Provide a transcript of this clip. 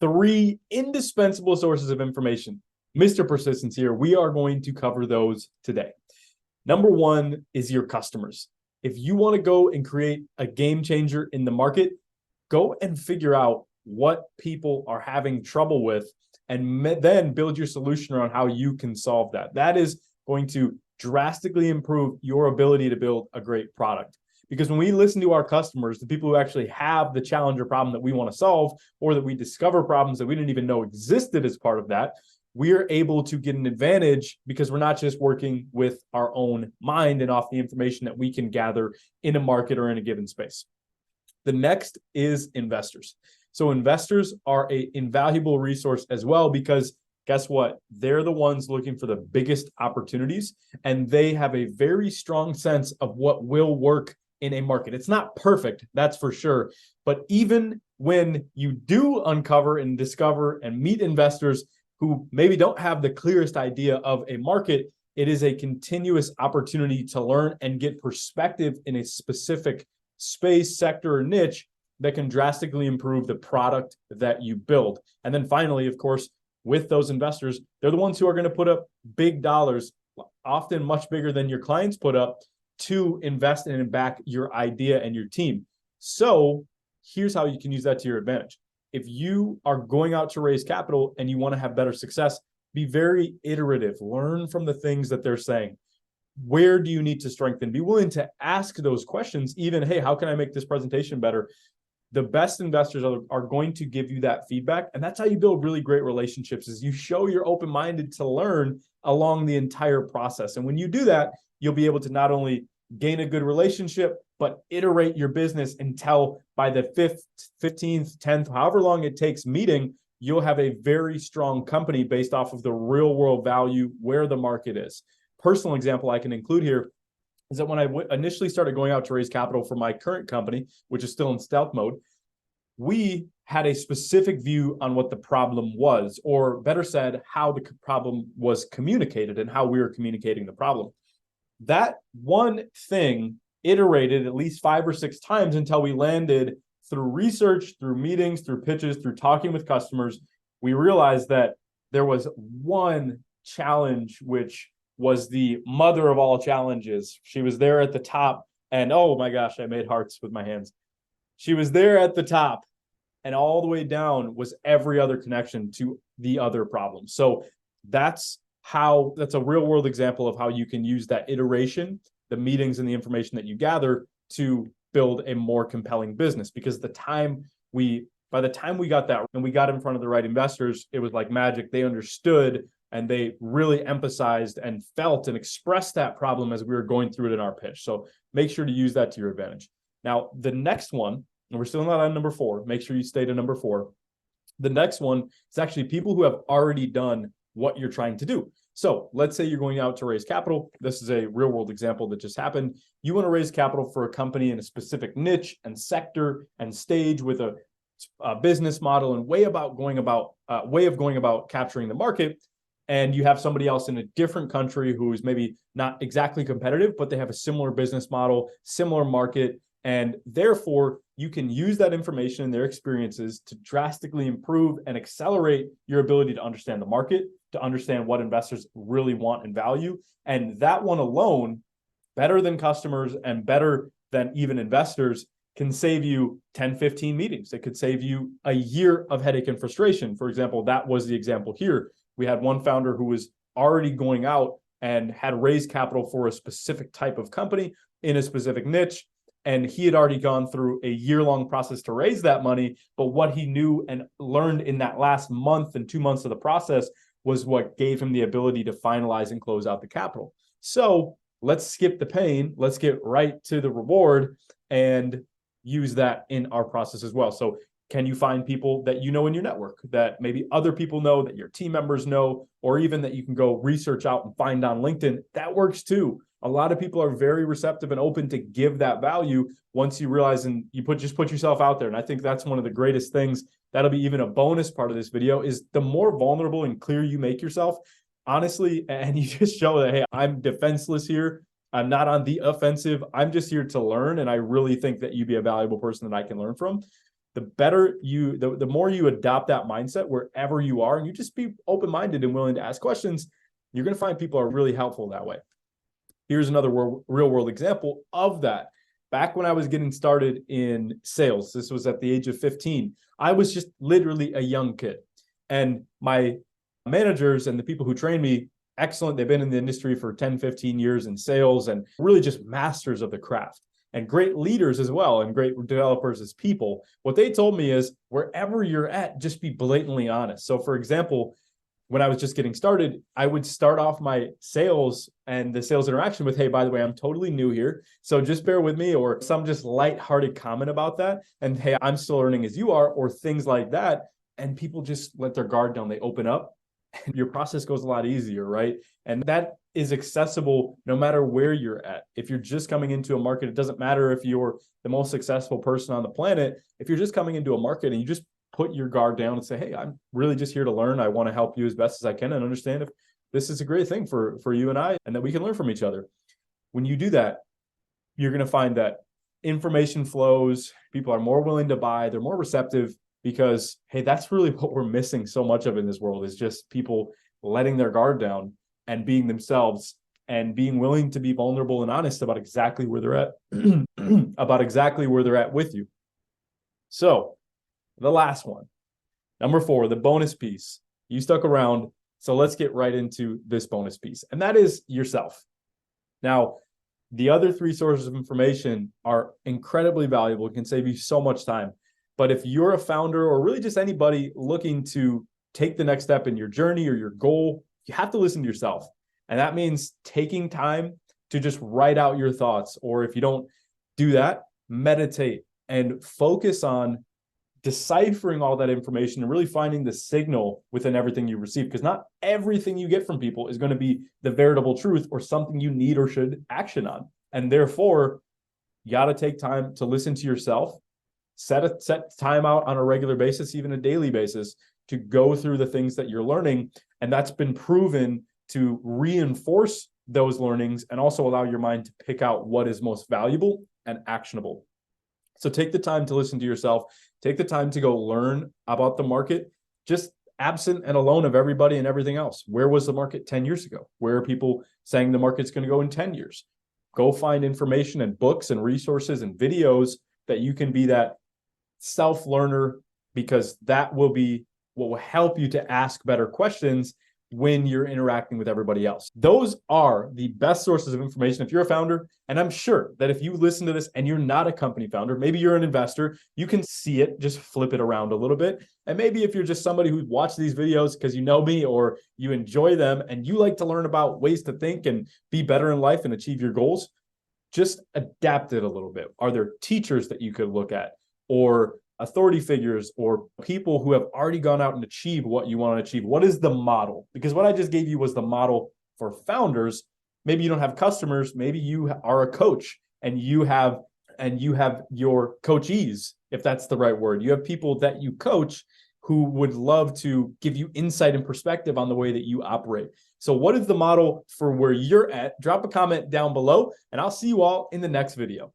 three indispensable sources of information. Mr. Persistence here. We are going to cover those today. Number one is your customers. If you want to go and create a game changer in the market, go and figure out what people are having trouble with and then build your solution around how you can solve that. That is going to drastically improve your ability to build a great product. Because when we listen to our customers, the people who actually have the challenge or problem that we want to solve, or that we discover problems that we didn't even know existed as part of that, we're able to get an advantage because we're not just working with our own mind and off the information that we can gather in a market or in a given space. The next is investors. So investors are an invaluable resource as well, because guess what? They're the ones looking for the biggest opportunities, and they have a very strong sense of what will work in a market. It's not perfect, that's for sure. But even when you do uncover and discover and meet investors who maybe don't have the clearest idea of a market, it is a continuous opportunity to learn and get perspective in a specific space, sector, or niche that can drastically improve the product that you build. And then finally, of course, with those investors, they're the ones who are going to put up big dollars, often much bigger than your clients put up, to invest in and back your idea and your team. So here's how you can use that to your advantage. If you are going out to raise capital and you want to have better success, be very iterative. Learn from the things that they're saying. Where do you need to strengthen? Be willing to ask those questions, even, hey, how can I make this presentation better? The best investors are going to give you that feedback. And that's how you build really great relationships, is you show you're open-minded to learn along the entire process. And when you do that, you'll be able to not only gain a good relationship, but iterate your business until by the 5th, 15th, 10th, however long it takes meeting, you'll have a very strong company based off of the real world value where the market is. Personal example I can include here is that when I initially started going out to raise capital for my current company, which is still in stealth mode, we had a specific view on what the problem was, or better said, how the problem was communicated and how we were communicating the problem. That one thing iterated at least 5 or 6 times until we landed, through research, through meetings, through pitches, through talking with customers. We realized that there was one challenge which was the mother of all challenges. She was there at the top, and oh my gosh, I made hearts with my hands. She was there at the top, and all the way down was every other connection to the other problem. So that's a real world example of how you can use that iteration, the meetings and the information that you gather, to build a more compelling business. Because by the time we got that and we got in front of the right investors, it was like magic. They understood and they really emphasized and felt and expressed that problem as we were going through it in our pitch. So make sure to use that to your advantage. Now, the next one, and we're still not on number 4, make sure you stay to number 4. The next one is actually people who have already done what you're trying to do. So let's say you're going out to raise capital. This is a real world example that just happened. You want to raise capital for a company in a specific niche and sector and stage with a business model and way of going about capturing the market. And you have somebody else in a different country who is maybe not exactly competitive, but they have a similar business model, similar market. And therefore, you can use that information and their experiences to drastically improve and accelerate your ability to understand the market, to understand what investors really want and value. And that one alone, better than customers and better than even investors, can save you 10, 15 meetings. It could save you a year of headache and frustration. For example, that was the example here. We had one founder who was already going out and had raised capital for a specific type of company in a specific niche. And he had already gone through a year-long process to raise that money. But what he knew and learned in that last month and 2 months of the process was what gave him the ability to finalize and close out the capital. So let's skip the pain. Let's get right to the reward and use that in our process as well. So can you find people that you know in your network, that maybe other people know, that your team members know, or even that you can go research out and find on LinkedIn? That works too. A lot of people are very receptive and open to give that value once you realize and you just put yourself out there. And I think that's one of the greatest things. That'll be even a bonus part of this video, is the more vulnerable and clear you make yourself, honestly, and you just show that, hey, I'm defenseless here. I'm not on the offensive. I'm just here to learn. And I really think that you'd be a valuable person that I can learn from. the better the more you adopt that mindset wherever you are, and you just be open-minded and willing to ask questions, you're going to find people are really helpful that way. Here's another real world example of that. Back when I was getting started in sales, this was at the age of 15, I was just literally a young kid. And my managers and the people who trained me, excellent. They've been in the industry for 10, 15 years in sales and really just masters of the craft and great leaders as well and great developers as people. What they told me is wherever you're at, just be blatantly honest. So for example, when I was just getting started, I would start off my sales and the sales interaction with, hey, by the way, I'm totally new here, so just bear with me, or some just lighthearted comment about that. And hey, I'm still learning as you are, or things like that. And people just let their guard down. They open up and your process goes a lot easier, right? And that is accessible no matter where you're at. If you're just coming into a market, it doesn't matter if you're the most successful person on the planet. If you're just coming into a market and you just put your guard down and say, hey, I'm really just here to learn. I want to help you as best as I can and understand if this is a great thing for you and I, and that we can learn from each other. When you do that, you're going to find that information flows, people are more willing to buy, they're more receptive, because, hey, that's really what we're missing so much of in this world, is just people letting their guard down and being themselves and being willing to be vulnerable and honest about exactly where they're at, about exactly where they're at with you. So the last one, number 4, the bonus piece. You stuck around, so let's get right into this bonus piece, and that is yourself. Now, the other 3 sources of information are incredibly valuable, can save you so much time. But if you're a founder or really just anybody looking to take the next step in your journey or your goal, you have to listen to yourself. And that means taking time to just write out your thoughts, or if you don't do that, meditate and focus on deciphering all that information and really finding the signal within everything you receive, because not everything you get from people is going to be the veritable truth or something you need or should action on. And therefore, you got to take time to listen to yourself, set time out on a regular basis, even a daily basis, to go through the things that you're learning. And that's been proven to reinforce those learnings and also allow your mind to pick out what is most valuable and actionable. So take the time to listen to yourself. Take the time to go learn about the market, just absent and alone of everybody and everything else. Where was the market 10 years ago? Where are people saying the market's going to go in 10 years? Go find information and books and resources and videos that you can be that self-learner, because that will be what will help you to ask better questions when you're interacting with everybody else. Those are the best sources of information if you're a founder. And I'm sure that if you listen to this and you're not a company founder, maybe you're an investor, you can see it, just flip it around a little bit. And maybe if you're just somebody who watches these videos because you know me or you enjoy them and you like to learn about ways to think and be better in life and achieve your goals, just adapt it a little bit. Are there teachers that you could look at, or authority figures, or people who have already gone out and achieved what you want to achieve? What is the model? Because what I just gave you was the model for founders. Maybe you don't have customers. Maybe you are a coach and you have your coachees, if that's the right word. You have people that you coach who would love to give you insight and perspective on the way that you operate. So what is the model for where you're at? Drop a comment down below, and I'll see you all in the next video.